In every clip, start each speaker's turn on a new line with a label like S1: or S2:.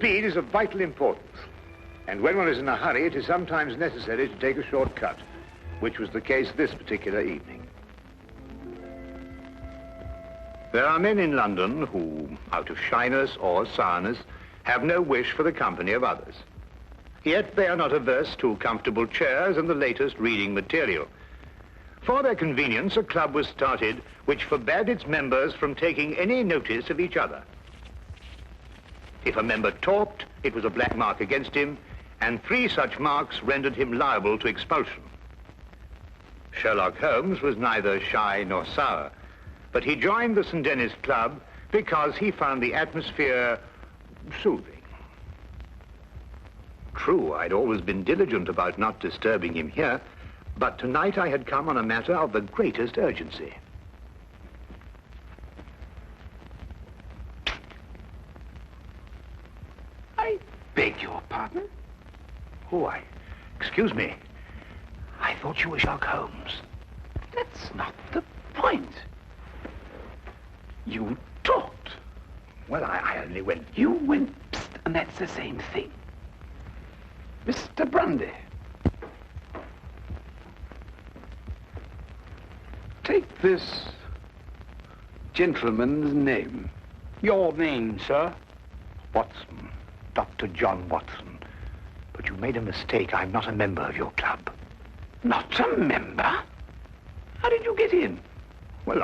S1: Speed is of vital importance. And when one is in a hurry, it is sometimes necessary to take a short cut, which was the case this particular evening. There are men in London who, out of shyness or sourness, have no wish for the company of others. Yet they are not averse to comfortable chairs and the latest reading material. For their convenience, a club was started which forbade its members from taking any notice of each other. If a member talked, it was a black mark against him, and 3 such marks rendered him liable to expulsion. Sherlock Holmes was neither shy nor sour, but he joined the St. Denis Club because he found the atmosphere soothing. True, I'd always been diligent about not disturbing him here, but tonight I had come on a matter of the greatest urgency.
S2: I beg your pardon?
S1: Oh, excuse me. I thought you were Sherlock Holmes.
S2: That's not the point. You talked.
S1: Well, I only went...
S2: You went psst, and that's the same thing. Mr. Grundy. Take this gentleman's name.
S3: Your name, sir?
S1: Watson. Dr. John Watson. But you made a mistake. I'm not a member of your club.
S2: Not a member? How did you get in?
S1: Well,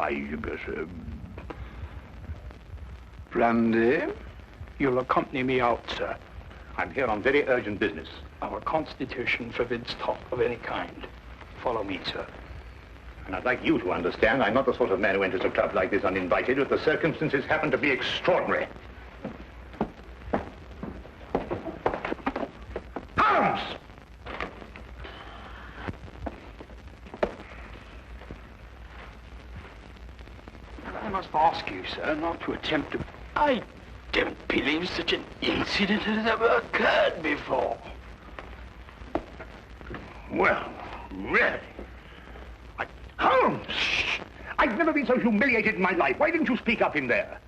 S2: Brandy?
S3: You'll accompany me out, sir.
S1: I'm here on very urgent business.
S3: Our constitution forbids talk of any kind. Follow me, sir.
S1: And I'd like you to understand I'm not the sort of man who enters a club like this uninvited, but the circumstances happen to be extraordinary. Holmes!
S3: I must ask you, sir, not to attempt to...
S2: I don't believe such an incident has ever occurred before.
S1: Well, really? Holmes! I've never been so humiliated in my life. Why didn't you speak up in there?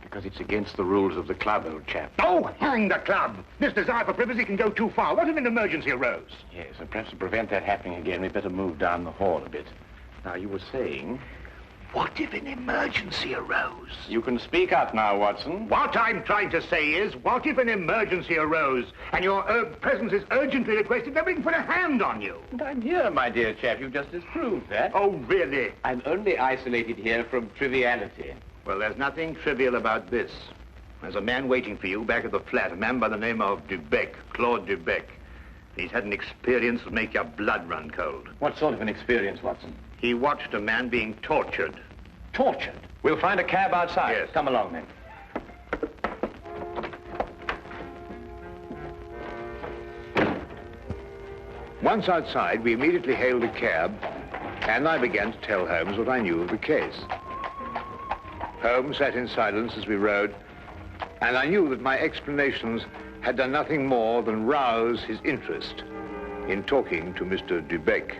S4: Because it's against the rules of the club, old chap.
S1: Oh, hang the club! This desire for privacy can go too far. What if an emergency arose?
S4: Yes, and perhaps to prevent that happening again, we'd better move down the hall a bit. Now, you were saying...
S1: What if an emergency arose?
S4: You can speak up now, Watson.
S1: What I'm trying to say is, what if an emergency arose and your presence is urgently requested? Nobody can put a hand on you.
S4: And I'm here, my dear chap. You've just disproved that.
S1: Oh, really?
S4: I'm only isolated here from triviality.
S1: Well, there's nothing trivial about this. There's a man waiting for you back at the flat, a man by the name of Dubec, Claude Dubec. He's had an experience that make your blood run cold.
S4: What sort of an experience, Watson?
S1: He watched a man being tortured.
S4: Tortured? We'll find a cab outside.
S1: Yes.
S4: Come along, then.
S1: Once outside, we immediately hailed a cab, and I began to tell Holmes what I knew of the case. Holmes sat in silence as we rode, and I knew that my explanations had done nothing more than rouse his interest in talking to Mr. Dubec.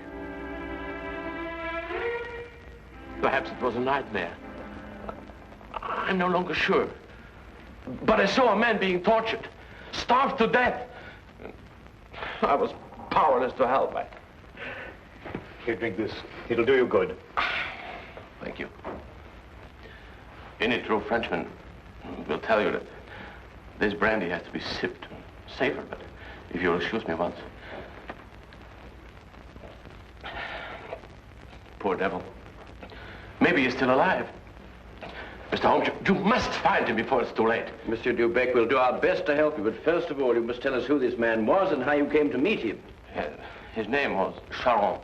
S5: Perhaps it was a nightmare. I'm no longer sure. But I saw a man being tortured, starved to death. I was powerless to help.
S1: Here, drink this. It'll do you good.
S5: Thank you. Any true Frenchman will tell you that this brandy has to be sipped safer, but if you'll excuse me once. Poor devil. Maybe he's still alive. Mr. Holmes, you must find him before it's too late.
S6: Monsieur Dubec, we'll do our best to help you, but first of all, you must tell us who this man was and how you came to meet him.
S5: His name was Charon,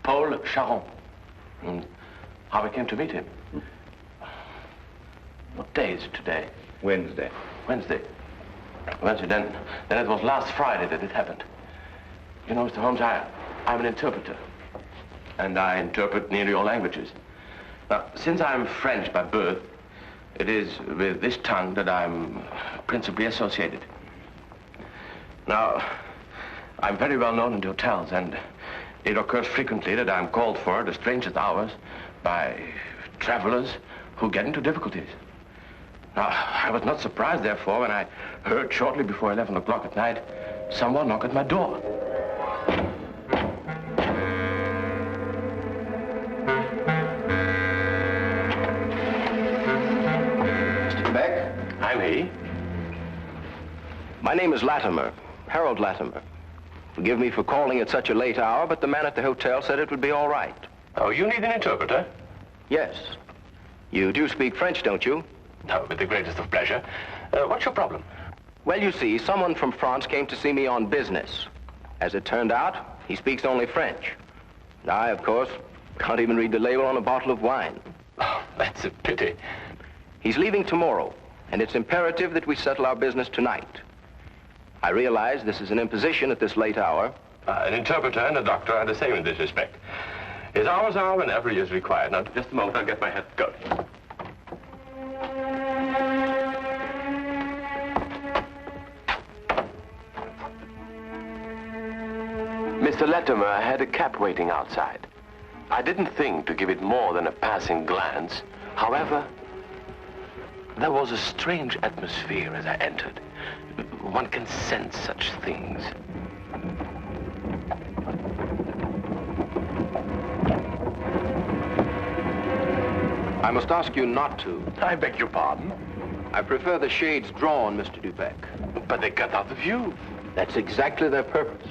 S5: Paul Charon. And how I came to meet him. What day is it today?
S1: Wednesday.
S5: Wednesday. Then it was last Friday that it happened. You know, Mr. Holmes, I'm an interpreter. And I interpret nearly all languages. Now, since I'm French by birth, it is with this tongue that I'm principally associated. Now, I'm very well known in the hotels, and it occurs frequently that I'm called for at the strangest hours by travelers who get into difficulties. Now, I was not surprised, therefore, when I heard shortly before 11 o'clock at night someone knock at my door.
S6: Mr. Beck?
S5: I'm he.
S6: My name is Latimer, Harold Latimer. Forgive me for calling at such a late hour, but the man at the hotel said it would be all right.
S5: Oh, you need an interpreter?
S6: Yes. You do speak French, don't you?
S5: No, with the greatest of pleasure. What's your problem?
S6: Well, you see, someone from France came to see me on business. As it turned out, he speaks only French. I, of course, can't even read the label on a bottle of wine.
S5: Oh, that's a pity.
S6: He's leaving tomorrow, and it's imperative that we settle our business tonight. I realize this is an imposition at this late hour.
S5: An interpreter and a doctor are the same in this respect. His hours are whenever he is required. Now, just a moment, I'll get my hat going. Mr. Latimer had a cab waiting outside. I didn't think to give it more than a passing glance. However, there was a strange atmosphere as I entered. One can sense such things.
S6: I must ask you not to.
S5: I beg your pardon?
S6: I prefer the shades drawn, Mr. Dubeck.
S5: But they cut out the view.
S6: That's exactly their purpose.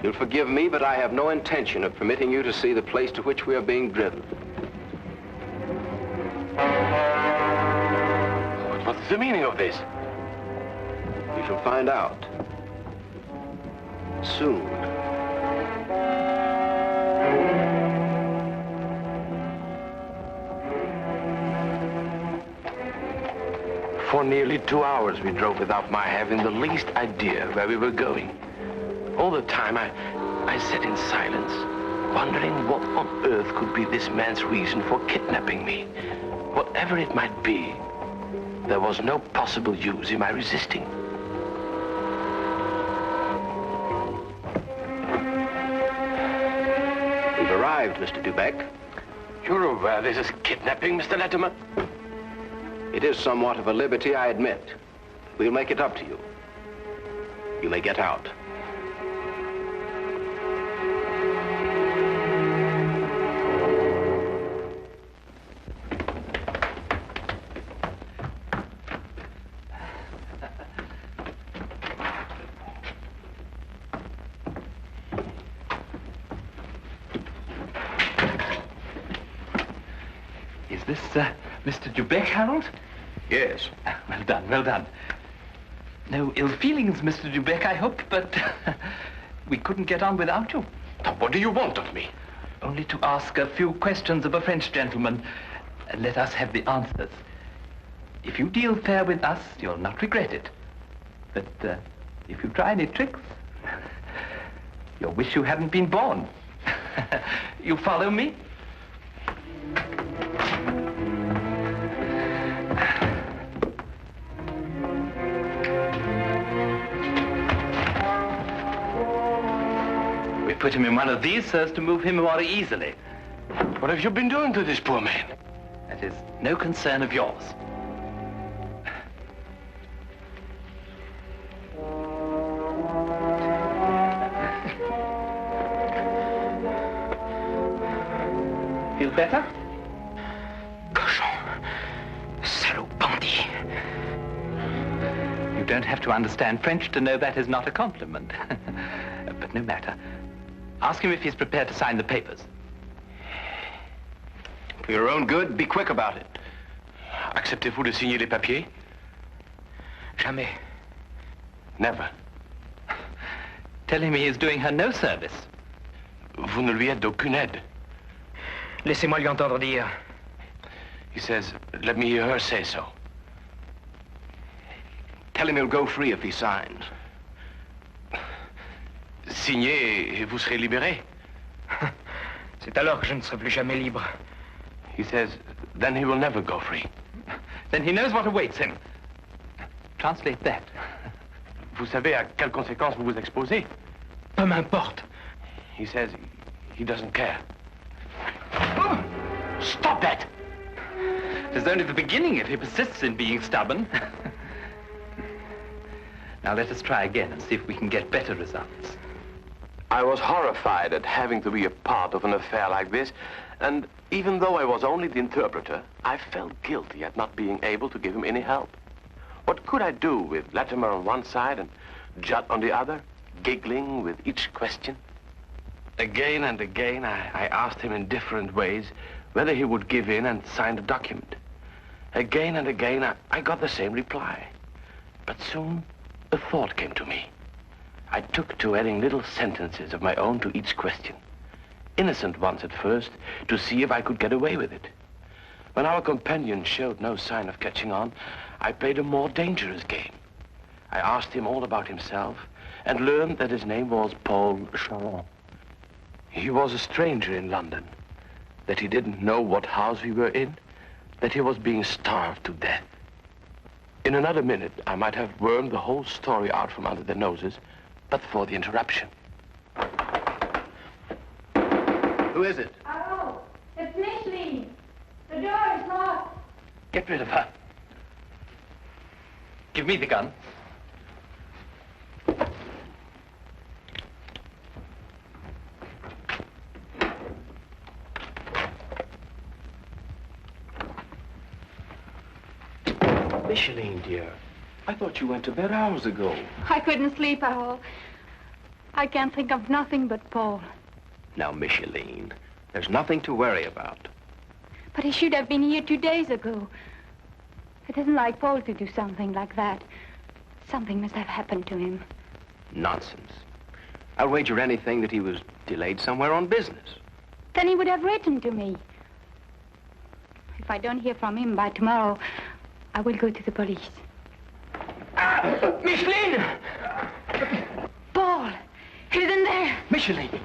S6: You'll forgive me, but I have no intention of permitting you to see the place to which we are being driven.
S5: What's the meaning of this?
S6: You shall find out. Soon.
S5: For nearly 2 hours we drove without my having the least idea where we were going. All the time I sat in silence, wondering what on earth could be this man's reason for kidnapping me. Whatever it might be, there was no possible use in my resisting.
S6: We've arrived, Mr. Dubeck.
S5: You're aware this is kidnapping, Mr. Latimer?
S6: It is somewhat of a liberty, I admit. We'll make it up to you. You may get out.
S7: Is this, Mr. Dubeck, Harold?
S6: Yes.
S7: Well done, well done. No ill feelings, Mr. Dubeck, I hope, but we couldn't get on without you.
S5: Now, what do you want of me?
S7: Only to ask a few questions of a French gentleman, and let us have the answers. If you deal fair with us, you'll not regret it. But if you try any tricks, you'll wish you hadn't been born. You follow me? We put him in one of these so as to move him more easily.
S5: What have you been doing to this poor man?
S7: That is no concern of yours. Feel better?
S2: Cochon. Salaud bandit.
S7: You don't have to understand French to know that is not a compliment. But no matter. Ask him if he's prepared to sign the papers.
S6: For your own good, be quick about it.
S5: Acceptez-vous de signer les papiers?
S2: Jamais.
S5: Never.
S7: Tell him he is doing her no service.
S5: Vous ne lui êtes d'aucune aide.
S2: Laissez-moi lui entendre dire.
S5: He says, let me hear her say so.
S6: Tell him he'll go free if he signs.
S5: Signez et vous serez libéré.
S2: C'est alors que je ne serai plus jamais libre.
S5: He says, then he will never go free.
S7: Then he knows what awaits him. Translate that.
S5: Vous savez à quelles conséquences vous vous exposez?
S2: Peu m'importe.
S5: He says he doesn't care. Stop that!
S7: It is only the beginning if he persists in being stubborn. Now let us try again and see if we can get better results.
S5: I was horrified at having to be a part of an affair like this, and even though I was only the interpreter, I felt guilty at not being able to give him any help. What could I do with Latimer on one side and Judd on the other, giggling with each question? Again and again, I asked him in different ways whether he would give in and sign the document. Again and again, I got the same reply. But soon, a thought came to me. I took to adding little sentences of my own to each question. Innocent ones at first, to see if I could get away with it. When our companion showed no sign of catching on, I played a more dangerous game. I asked him all about himself and learned that his name was Paul Sherlock. He was a stranger in London, that he didn't know what house we were in, that he was being starved to death. In another minute, I might have wormed the whole story out from under their noses, but for the interruption.
S6: Who is it?
S8: Oh, it's Micheline. The door is locked.
S7: Get rid of her. Give me the gun.
S6: Micheline, dear. I thought you went to bed hours ago.
S8: I couldn't sleep at all. I can't think of nothing but Paul.
S6: Now, Micheline, there's nothing to worry about.
S8: But he should have been here 2 days ago. It isn't like Paul to do something like that. Something must have happened to him.
S6: Nonsense. I'll wager anything that he was delayed somewhere on business.
S8: Then he would have written to me. If I don't hear from him by tomorrow, I will go to the police.
S6: Micheline!
S8: Paul! He's in there!
S6: Micheline,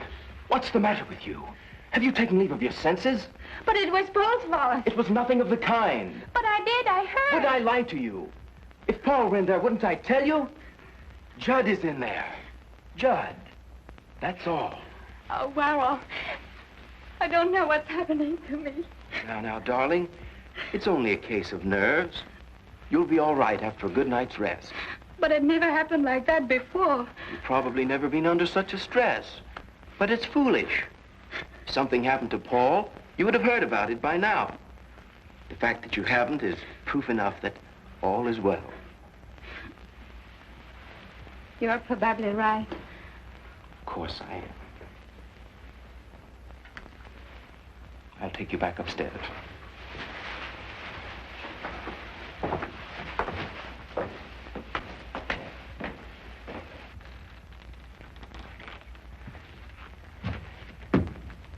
S6: what's the matter with you? Have you taken leave of your senses?
S8: But it was Paul's fault.
S6: It was nothing of the kind.
S8: But I did, I heard.
S6: Would I lie to you? If Paul were in there, wouldn't I tell you? Judd is in there. Judd. That's all.
S8: Oh, well, I don't know what's happening to me.
S6: Now, darling, it's only a case of nerves. You'll be all right after a good night's rest.
S8: But it never happened like that before.
S6: You've probably never been under such a stress. But it's foolish. If something happened to Paul, you would have heard about it by now. The fact that you haven't is proof enough that all is well.
S8: You're probably right.
S6: Of course I am. I'll take you back upstairs.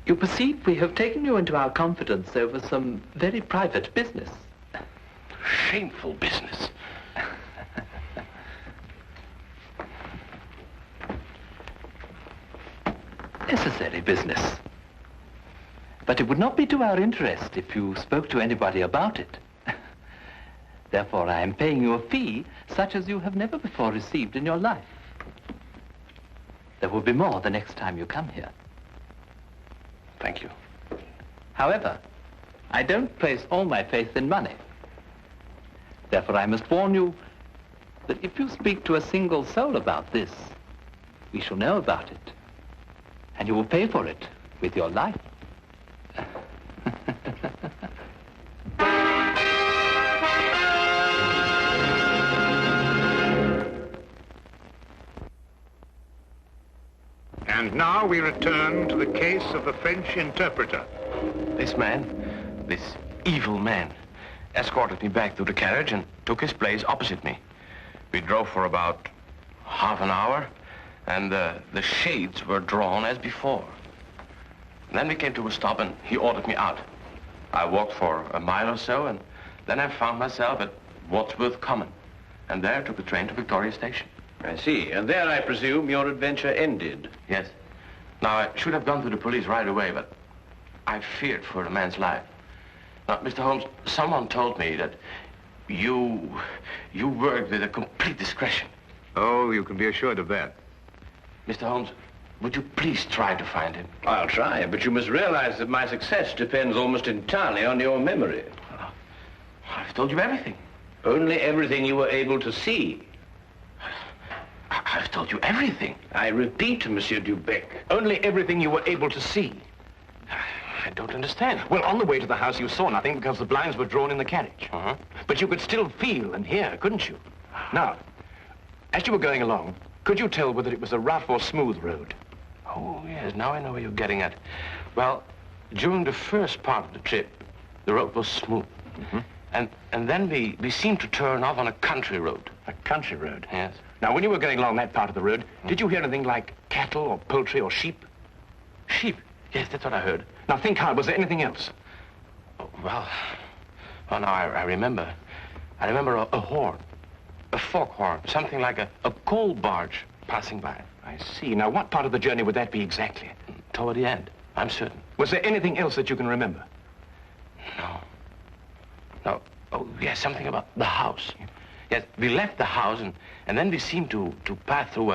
S7: You perceive we have taken you into our confidence over some very private business.
S5: Shameful business.
S7: Necessary business. But it would not be to our interest if you spoke to anybody about it. Therefore, I am paying you a fee such as you have never before received in your life. There will be more the next time you come here.
S5: Thank you.
S7: However, I don't place all my faith in money. Therefore, I must warn you that if you speak to a single soul about this, we shall know about it. And you will pay for it with your life.
S1: And now we return to the case of the French interpreter.
S5: This man, this evil man, escorted me back to the carriage and took his place opposite me. We drove for about half an hour, and the shades were drawn as before. Then we came to a stop, and he ordered me out. I walked for a mile or so, and then I found myself at Wadsworth Common, and there took the train to Victoria Station.
S6: I see. And there, I presume, your adventure ended.
S5: Yes. Now, I should have gone to the police right away, but I feared for the man's life. Now, Mr. Holmes, someone told me that you worked with a complete discretion.
S1: Oh, you can be assured of that.
S5: Mr. Holmes, would you please try to find him?
S6: I'll try, but you must realize that my success depends almost entirely on your memory.
S5: I've told you everything.
S2: Only everything you were able to see.
S5: I've told you everything.
S2: I repeat, Monsieur Dubec.
S9: Only everything you were able to see.
S5: I don't understand.
S9: Well, on the way to the house, you saw nothing because the blinds were drawn in the carriage.
S5: Uh-huh.
S9: But you could still feel and hear, couldn't you? Now, as you were going along, could you tell whether it was a rough or smooth road?
S5: Oh, yes, now I know where you're getting at. Well, during the first part of the trip, the road was smooth.
S9: Mm-hmm.
S5: And then we seemed to turn off on a country road.
S9: A country road?
S5: Yes.
S9: Now, when you were going along that part of the road, did you hear anything like cattle or poultry or sheep?
S5: Sheep? Yes, that's what I heard.
S9: Now, think hard. Was there anything else?
S5: Oh, well, now I remember. I remember a horn, a foghorn, something like a coal barge passing by.
S9: I see. Now, what part of the journey would that be exactly?
S5: Toward the end, I'm certain.
S9: Was there anything else that you can remember?
S5: No. No. Oh, yes, something about the house. Yes, we left the house, and then we seemed to pass through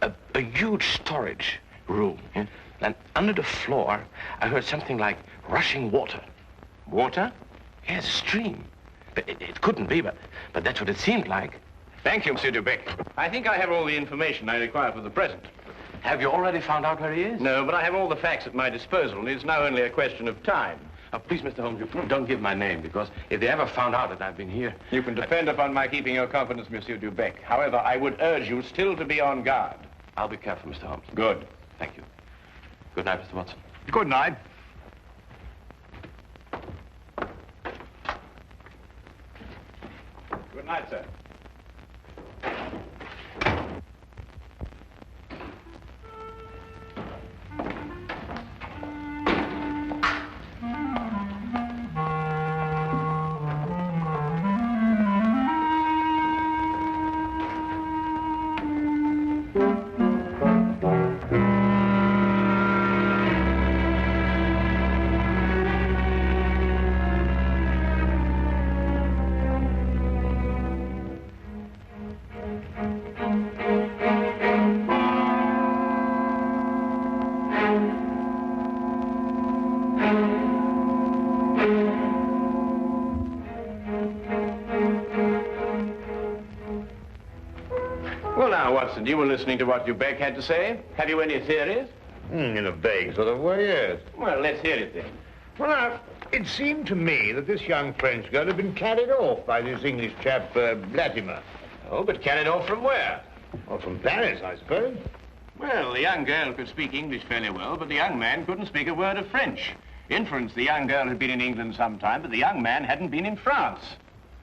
S5: a huge storage room.
S9: Yeah.
S5: And under the floor, I heard something like rushing water.
S9: Water?
S5: Yes, a stream. But it couldn't be, but that's what it seemed like.
S9: Thank you, Monsieur Dubec. I think I have all the information I require for the present.
S5: Have you already found out where he is?
S9: No, but I have all the facts at my disposal, and it's now only a question of time.
S5: Now, please, Mr. Holmes, you don't give my name, because if they ever found out that I've been here...
S9: You can depend upon my keeping your confidence, Monsieur Dubec. However, I would urge you still to be on guard.
S5: I'll be careful, Mr. Holmes.
S9: Good.
S5: Thank you. Good night, Mr. Watson.
S9: Good night. Good night, sir. Well, now, Watson, you were listening to what Dubec had to say. Have you any theories?
S1: In a vague sort of way, yes.
S9: Well, let's hear it then.
S1: Well, now, it seemed to me that this young French girl had been carried off by this English chap, Latimer.
S9: Oh, but carried off from where?
S1: Or from Paris, I suppose.
S9: Well, the young girl could speak English fairly well, but the young man couldn't speak a word of French. Inference, the young girl had been in England some time, but the young man hadn't been in France.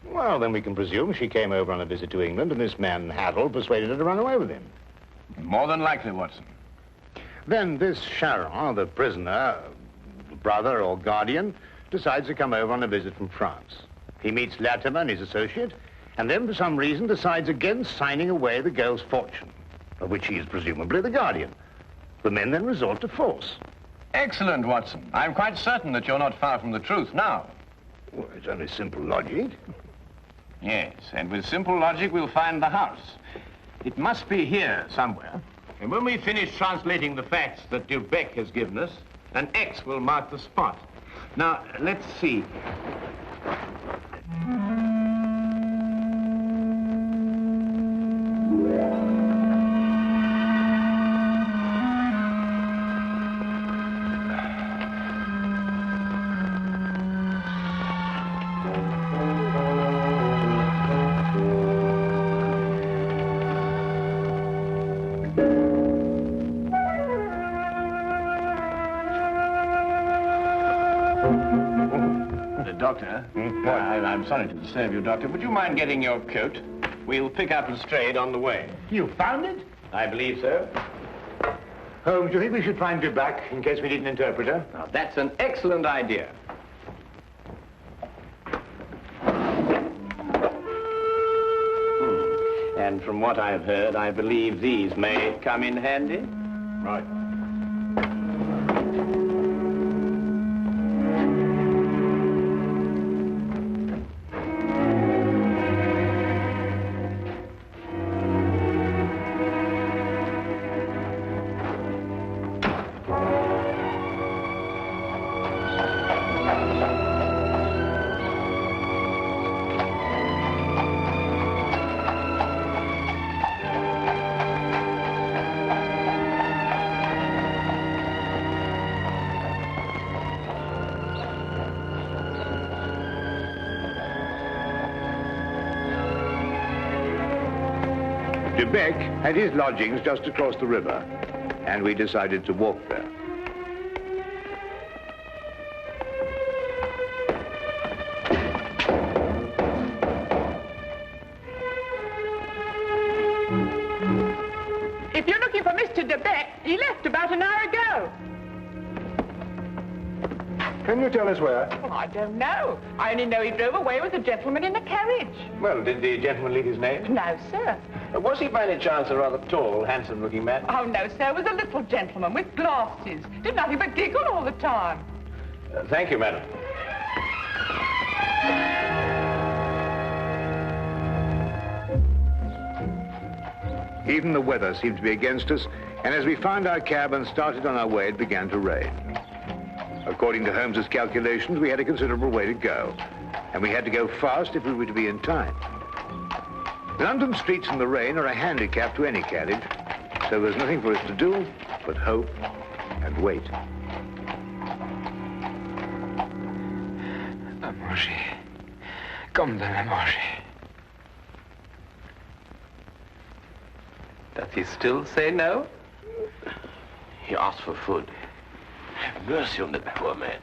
S1: Well, then we can presume she came over on a visit to England, and this man, Harold, persuaded her to run away with him.
S9: More than likely, Watson.
S1: Then this Charon, the prisoner, brother or guardian, decides to come over on a visit from France. He meets Latimer and his associate, and then for some reason decides against signing away the girl's fortune, of which he is presumably the guardian. The men then resort to force.
S9: Excellent, Watson. I'm quite certain that you're not far from the truth now.
S1: Well, it's only simple logic.
S9: Yes, and with simple logic, we'll find the house. It must be here somewhere. And when we finish translating the facts that Dubec has given us, an X will mark the spot. Now, let's see. Doctor, I'm sorry to disturb you, Doctor. Would you mind getting your coat? We'll pick up Lestrade on the way.
S1: You found it?
S9: I believe so.
S1: Holmes, do you think we should find Dubec in case we need an interpreter?
S9: Now, that's an excellent idea. And from what I've heard, I believe these may come in handy.
S1: Right. De Beck had his lodgings just across the river, and we decided to walk there.
S10: If you're looking for Mr. De Beck, he left about an hour ago.
S1: Can you tell us where?
S10: Well, I don't know. I only know he drove away with a gentleman in a carriage.
S9: Well, did the gentleman leave his name?
S10: No, sir.
S9: Was he by any chance a rather tall, handsome-looking man?
S10: Oh, no, sir. It was a little gentleman with glasses. Did nothing but giggle all the time.
S9: Thank you, madam.
S1: Even the weather seemed to be against us, and as we found our cab and started on our way, it began to rain. According to Holmes's calculations, we had a considerable way to go, and we had to go fast if we were to be in time. London streets in the rain are a handicap to any carriage, so there's nothing for us to do but hope and wait.
S11: À manger. Comme de la manger.
S7: Does he still say no?
S5: He asked for food. Have mercy on that poor man.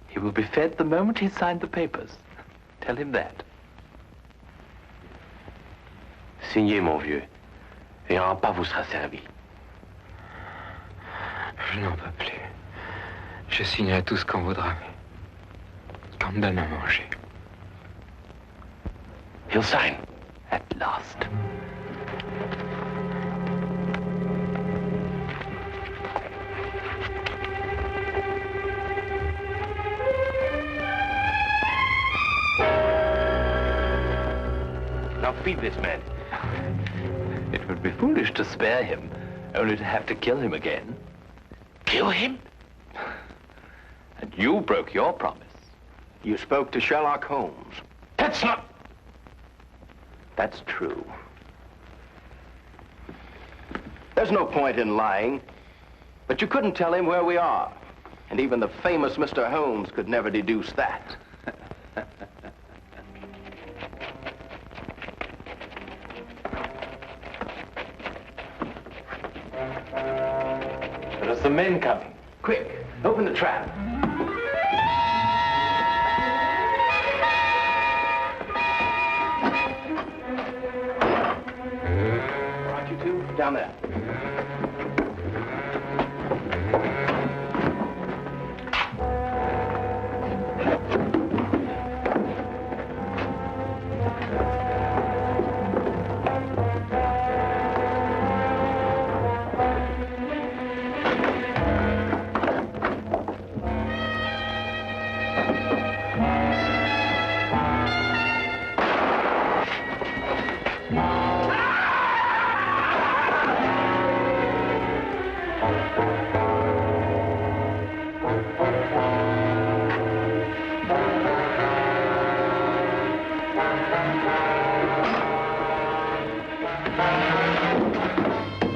S7: He will be fed the moment he signed the papers. Tell him that.
S5: Signez, mon vieux, et un repas vous sera servi.
S11: Je n'en peux plus. Je signerai tout ce qu'on voudra, mais qu'on me donne à manger.
S5: He'll sign.
S7: At last.
S5: Now feed this man.
S7: It would be foolish to spare him, only to have to kill him again.
S5: Kill him?
S7: And you broke your promise.
S6: You spoke to Sherlock Holmes.
S5: That's not...
S6: That's true. There's no point in lying, but you couldn't tell him where we are. And even the famous Mr. Holmes could never deduce that.
S7: There's some men coming.
S6: Quick, open the trap. All right, you two, down there.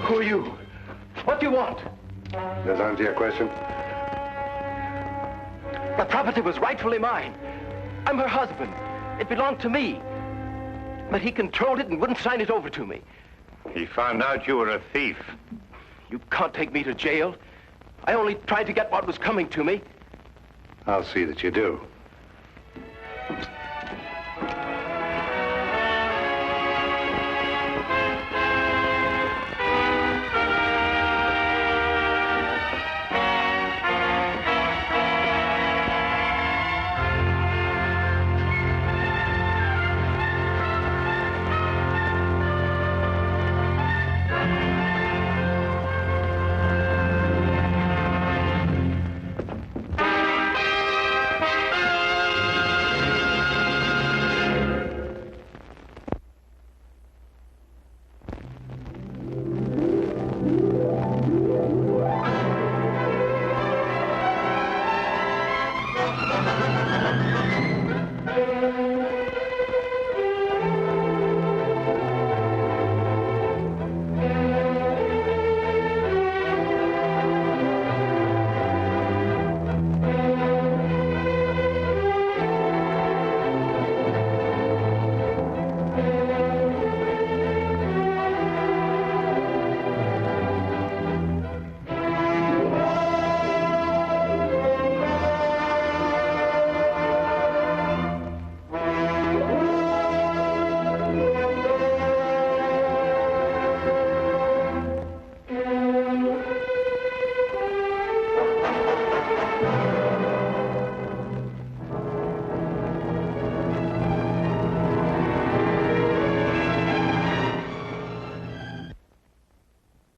S6: Who are you? What do you want?
S1: Does that answer your question?
S6: The property was rightfully mine. I'm her husband. It belonged to me. But he controlled it and wouldn't sign it over to me.
S1: He found out you were a thief.
S6: You can't take me to jail. I only tried to get what was coming to me.
S1: I'll see that you do.